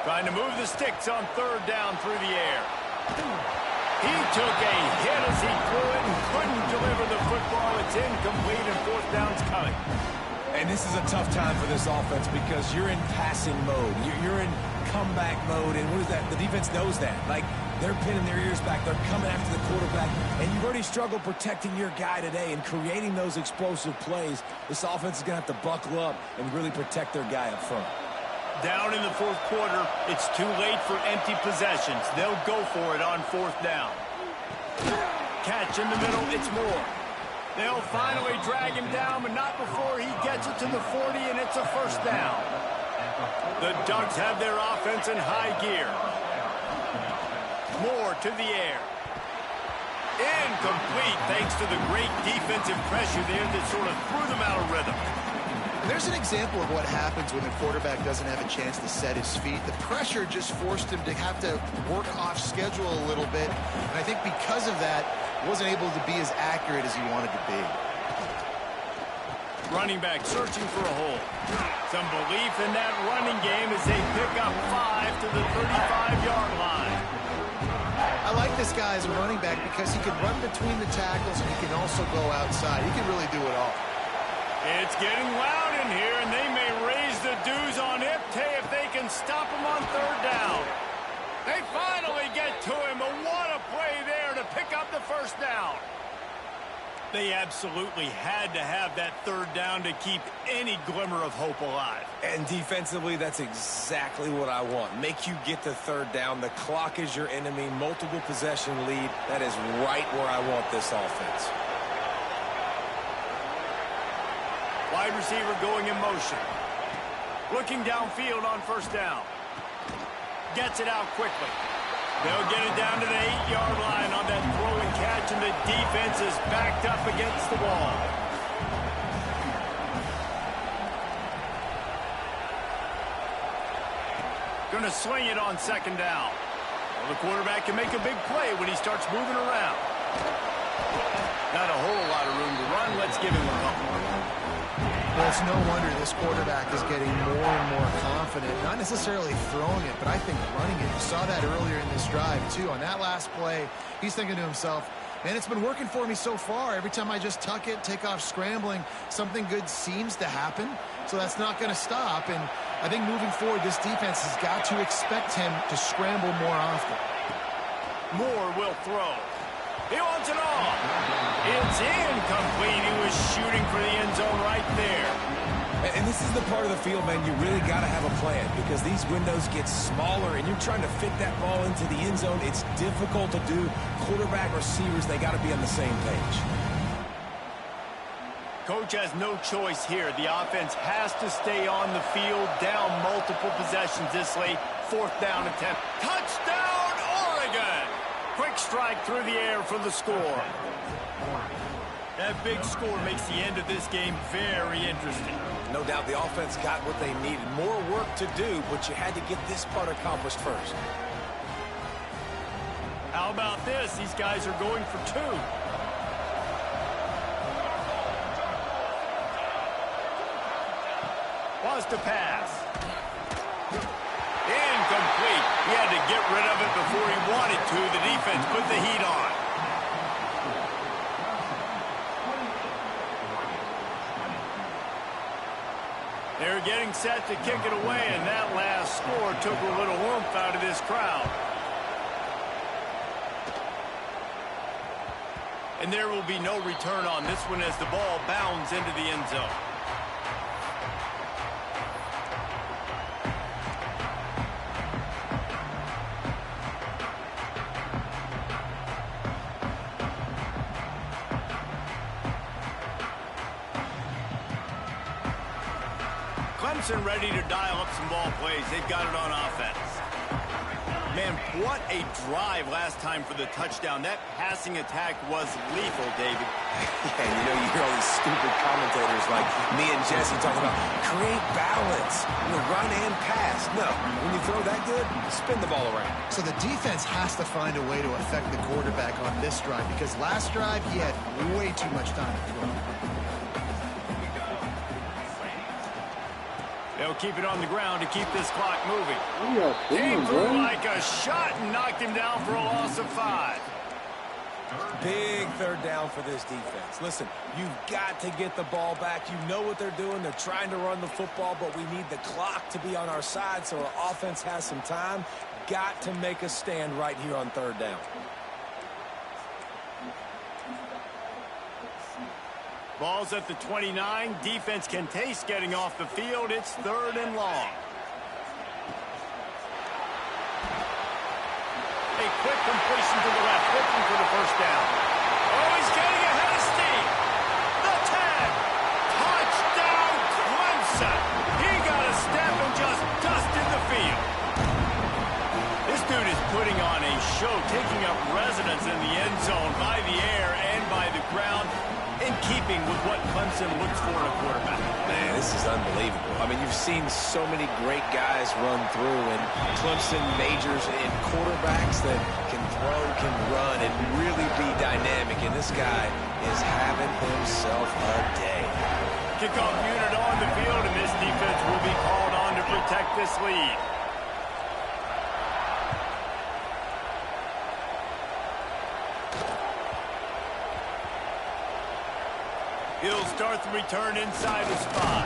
Trying to move the sticks on third down through the air. He took a hit as he threw it and couldn't deliver the football. It's incomplete and fourth down's coming. And this is a tough time for this offense because you're in passing mode. You're in comeback mode, and what is that? The defense knows that. They're pinning their ears back. They're coming after the quarterback, and you've already struggled protecting your guy today and creating those explosive plays. This offense is going to have to buckle up and really protect their guy up front. Down in the fourth quarter, it's too late for empty possessions. They'll go for it on fourth down. Catch in the middle, it's Moore. They'll finally drag him down, but not before he gets it to the 40, and it's a first down. The Ducks have their offense in high gear. Moore to the air. Incomplete, thanks to the great defensive pressure there that sort of threw them out of rhythm. There's an example of what happens when the quarterback doesn't have a chance to set his feet. The pressure just forced him to have to work off schedule a little bit. And I think because of that, wasn't able to be as accurate as he wanted to be. Running back searching for a hole. Some belief in that running game as they pick up 5 to the 35-yard line. I like this guy as a running back because he can run between the tackles and he can also go outside. He can really do it all. It's getting loud in here, and they may raise the dues on Iptay if they can stop him on third down. They finally get to him, but what a play there to pick up the first down. They absolutely had to have that third down to keep any glimmer of hope alive. And defensively, that's exactly what I want. Make you get the third down. The clock is your enemy. Multiple possession lead. That is right where I want this offense. Wide receiver going in motion. Looking downfield on first down. Gets it out quickly. They'll get it down to the 8-yard line on that throw and catch, and the defense is backed up against the wall. Going to sling it on second down. Well, the quarterback can make a big play when he starts moving around. Not a whole lot of room to run. Let's give him a couple. Well, it's no wonder this quarterback is getting more and more confident. Not necessarily throwing it, but I think running it. You saw that earlier in this drive, too. On that last play, he's thinking to himself, man, it's been working for me so far. Every time I just tuck it, take off scrambling, something good seems to happen. So that's not going to stop. And I think moving forward, this defense has got to expect him to scramble more often. Moore will throw. He wants it all. It's incomplete. He was shooting for the end zone right there. And this is the part of the field, man, you really got to have a plan because these windows get smaller and you're trying to fit that ball into the end zone. It's difficult to do. Quarterback, receivers, they got to be on the same page. Coach has no choice here. The offense has to stay on the field, down multiple possessions this late. 4th down attempt. Touchdown, Oregon! Quick strike through the air for the score. That big score makes the end of this game very interesting. No doubt the offense got what they needed. More work to do, but you had to get this part accomplished first. How about this? These guys are going for 2. Wants to pass. Incomplete. He had to get rid of it before he wanted to. The defense put the heat on. They're getting set to kick it away, and that last score took a little warmth out of this crowd. And there will be no return on this one as the ball bounds into the end zone. Clemson ready to dial up some ball plays. They've got it on offense. Man, what a drive last time for the touchdown. That passing attack was lethal, David. Yeah, you know, you hear all these stupid commentators like me and Jesse talking about create balance, run and pass. No, when you throw that good, spin the ball around. So the defense has to find a way to affect the quarterback on this drive because last drive he had way too much time to throw. They'll keep it on the ground to keep this clock moving. Came through like a shot and knocked him down for a loss of 5. Big 3rd down for this defense. Listen, you've got to get the ball back. You know what they're doing. They're trying to run the football, but we need the clock to be on our side so our offense has some time. Got to make a stand right here on 3rd down. Ball's at the 29. Defense can taste getting off the field. It's 3rd and long. A quick completion to the left, looking for the 1st down. Oh, he's getting ahead of steam. The 10. Touchdown, Clemson. He got a step and just dusted the field. This dude is putting on a show, taking up residence in the end zone by the air and by the ground, in keeping with what Clemson looks for in a quarterback. Man, this is unbelievable. I mean, you've seen so many great guys run through, and Clemson majors in quarterbacks that can throw, can run, and really be dynamic, and this guy is having himself a day. Kickoff unit on the field, and this defense will be called on to protect this lead. He'll start the return inside the spot.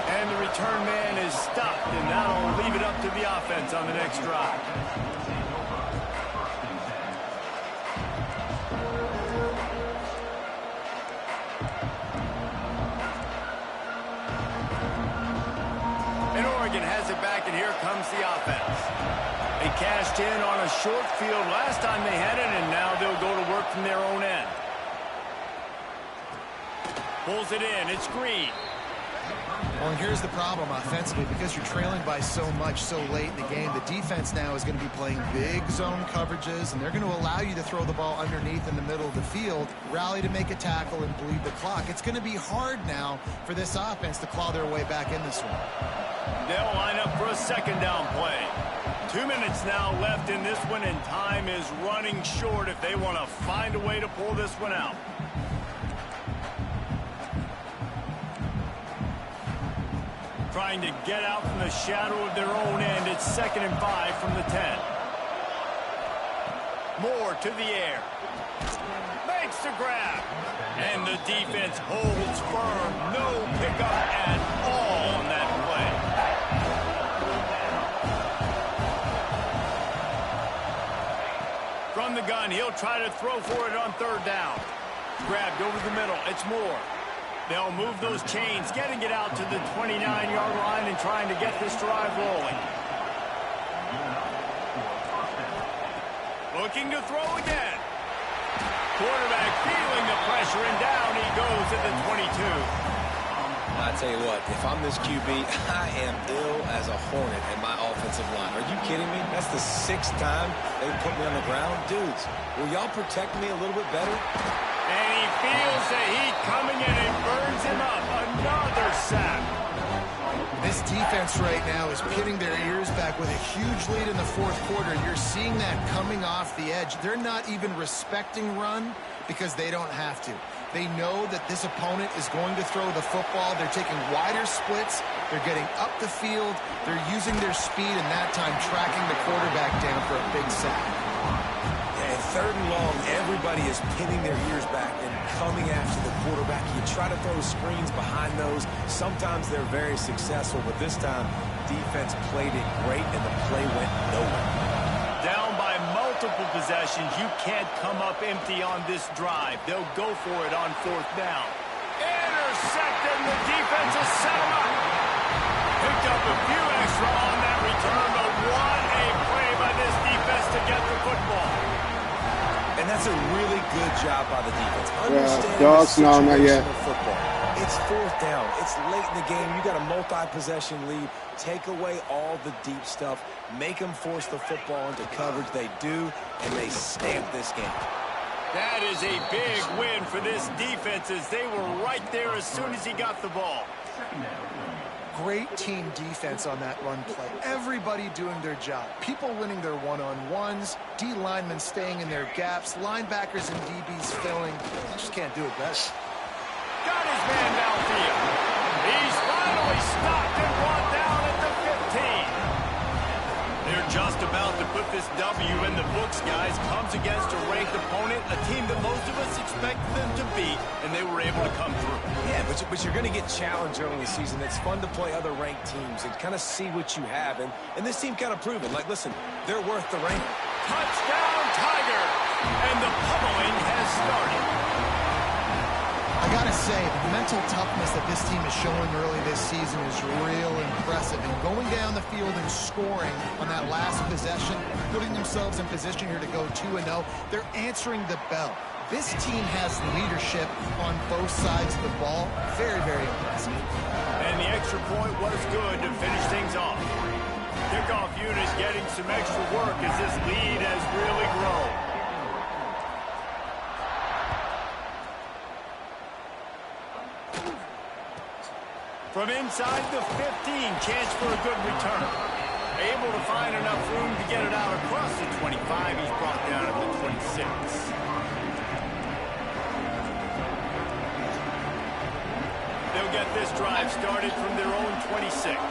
And the return man is stopped, and that'll leave it up to the offense on the next drive. And Oregon has it back, and here comes the offense. They cashed in on a short field last time they had it, and now they'll go to work from their own end. Pulls it in. It's Green. Well, and here's the problem offensively. Because you're trailing by so much so late in the game, the defense now is going to be playing big zone coverages, and they're going to allow you to throw the ball underneath in the middle of the field, rally to make a tackle, and bleed the clock. It's going to be hard now for this offense to claw their way back in this one. They'll line up for a 2nd down play. 2 minutes now left in this one, and time is running short if they want to find a way to pull this one out. Trying to get out from the shadow of their own end. It's 2nd and 5 from the 10. Moore to the air. Makes the grab. And the defense holds firm. No pickup at all on that play. From the gun, he'll try to throw for it on 3rd down. Grabbed over the middle. It's Moore. They'll move those chains, getting it out to the 29-yard line and trying to get this drive rolling. Looking to throw again. Quarterback feeling the pressure, and down he goes at the 22. I tell you what, if I'm this QB, I am ill as a hornet in my offensive line. Are you kidding me? That's the 6th time they put me on the ground. Dudes, will y'all protect me a little bit better? And he feels the heat coming in and burns him up. Another sack. This defense right now is pinning their ears back with a huge lead in the 4th quarter. You're seeing that coming off the edge. They're not even respecting run because they don't have to. They know that this opponent is going to throw the football. They're taking wider splits. They're getting up the field. They're using their speed, and that time tracking the quarterback down for a big sack. And 3rd and long, everybody is pinning their ears back and coming after the quarterback. You try to throw screens behind those. Sometimes they're very successful, but this time, defense played it great, and the play went nowhere. Down by multiple possessions, you can't come up empty on this drive. They'll go for it on 4th down. Intercepted, the defense has set him up. Picked up a few extra on that return, but what a play by this defense to get the football. And that's a really good job by the defense. Yeah, dogs, no, not yet. Football. It's 4th down. It's late in the game. You got a multi-possession lead. Take away all the deep stuff. Make them force the football into coverage. They do, and they stamp this game. That is a big win for this defense, as they were right there as soon as he got the ball. Great team defense on that run play. Everybody doing their job. People winning their one-on-ones. D linemen staying in their gaps. Linebackers and DBs filling. Just can't do it better. Got his man downfield. He's finally stopped and brought down at the 15. They're just about to put this W in the books, guys. Comes against a ranked opponent, a team that most of us expected them to beat, and they were able to come through. Yeah, but you're going to get challenged early in the season. It's fun to play other ranked teams and kind of see what you have. And this team kind of proven, like, listen, they're worth the rank. Touchdown, Tiger! And the pummeling has started. I gotta say, the mental toughness that this team is showing early this season is real impressive. And going down the field and scoring on that last possession, putting themselves in position here to go 2-0, they're answering the bell. This team has leadership on both sides of the ball. Very, very impressive. And the extra point was good to finish things off. Kickoff unit getting some extra work as this lead has really grown. From inside the 15, chance for a good return. Able to find enough room to get it out across the 25. He's brought down at the 26. They'll get this drive started from their own 26.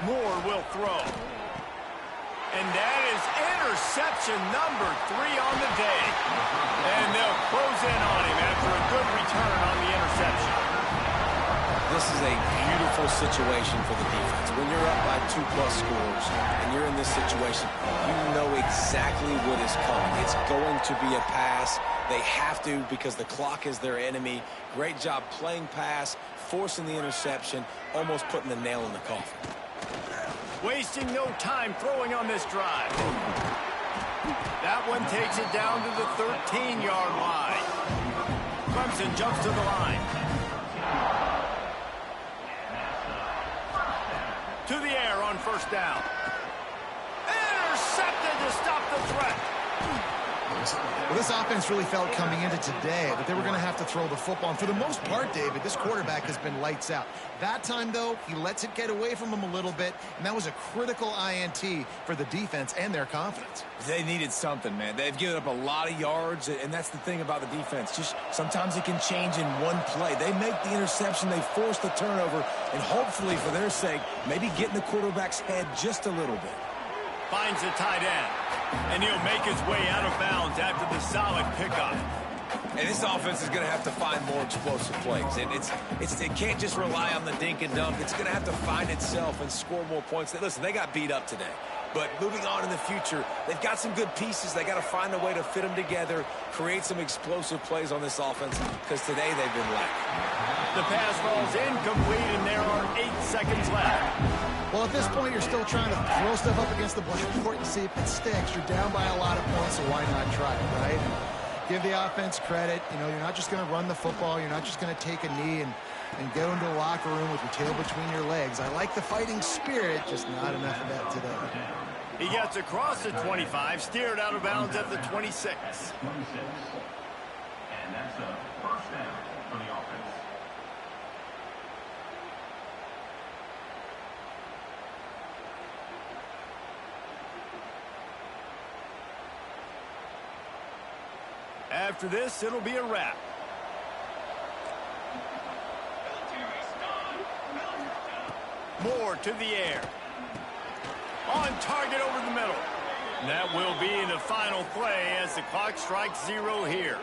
Moore will throw. And that is interception number 3 on the day. And they'll close in on him after a good return on the interception. This is a beautiful situation for the defense. When you're up by 2+ scores and you're in this situation, you know exactly what is coming. It's going to be a pass. They have to because the clock is their enemy. Great job playing pass, forcing the interception, almost putting the nail in the coffin. Wasting no time throwing on this drive. That one takes it down to the 13-yard line. Clemson jumps to the line. To the air on 1st down. Intercepted to stop the threat. Well, this offense really felt coming into today that they were going to have to throw the football. And for the most part, David, this quarterback has been lights out. That time, though, he lets it get away from him a little bit, and that was a critical INT for the defense and their confidence. They needed something, man. They've given up a lot of yards, and that's the thing about the defense. Just sometimes it can change in one play. They make the interception, they force the turnover, and hopefully, for their sake, maybe get in the quarterback's head just a little bit. Finds the tight end, and he'll make his way out of bounds after the solid pickup. And this offense is going to have to find more explosive plays. And it can't just rely on the dink and dunk. It's going to have to find itself and score more points. Listen, they got beat up today. But moving on in the future, they've got some good pieces. They got to find a way to fit them together, create some explosive plays on this offense, because today they've been lacking. The pass falls incomplete, and there are 8 seconds left. Well, at this point, you're still trying to throw stuff up against the blackboard and see if it sticks. You're down by a lot of points, so why not try it, right? Give the offense credit. You know, you're not just going to run the football. You're not just going to take a knee and go into the locker room with your tail between your legs. I like the fighting spirit, just not enough of that today. He gets across the 25, steered out of bounds at the 26. And that's a first down for the offense. After this, it'll be a wrap. Moore to the air. On target over the middle. And that will be the final play as the clock strikes 0 here.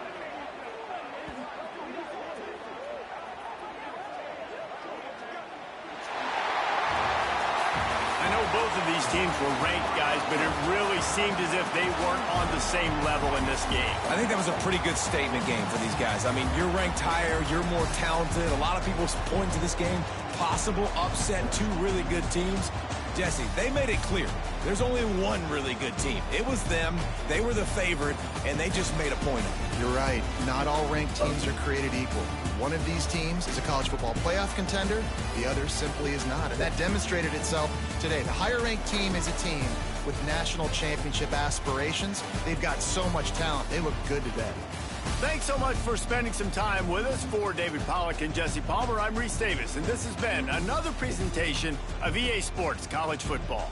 I know both of these teams were ranked, guys, but it really seemed as if they weren't on the same level in this game. I think that was a pretty good statement game for these guys. I mean, you're ranked higher, you're more talented. A lot of people point to this game, possible upset, 2 really good teams. Jesse, they made it clear. There's only one really good team. It was them. They were the favorite, and they just made a point of it. You're right. Not all ranked teams are created equal. One of these teams is a college football playoff contender. The other simply is not. And that demonstrated itself today. The higher-ranked team is a team with national championship aspirations. They've got so much talent. They look good today. Thanks so much for spending some time with us. For David Pollack and Jesse Palmer, I'm Reese Davis, and this has been another presentation of EA Sports College Football.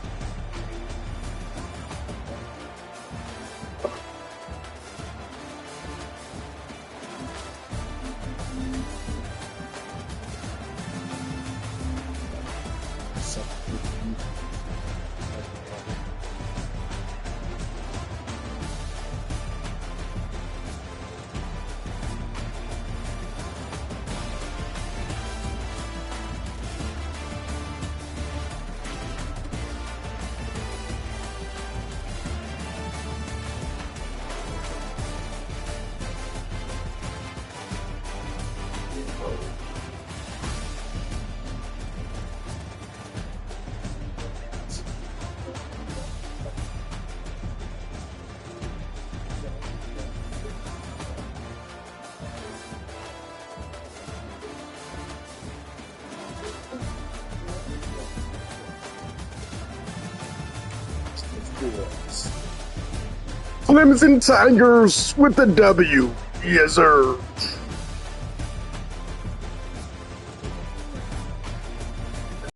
Clemson Tigers with the W. Yes, sir.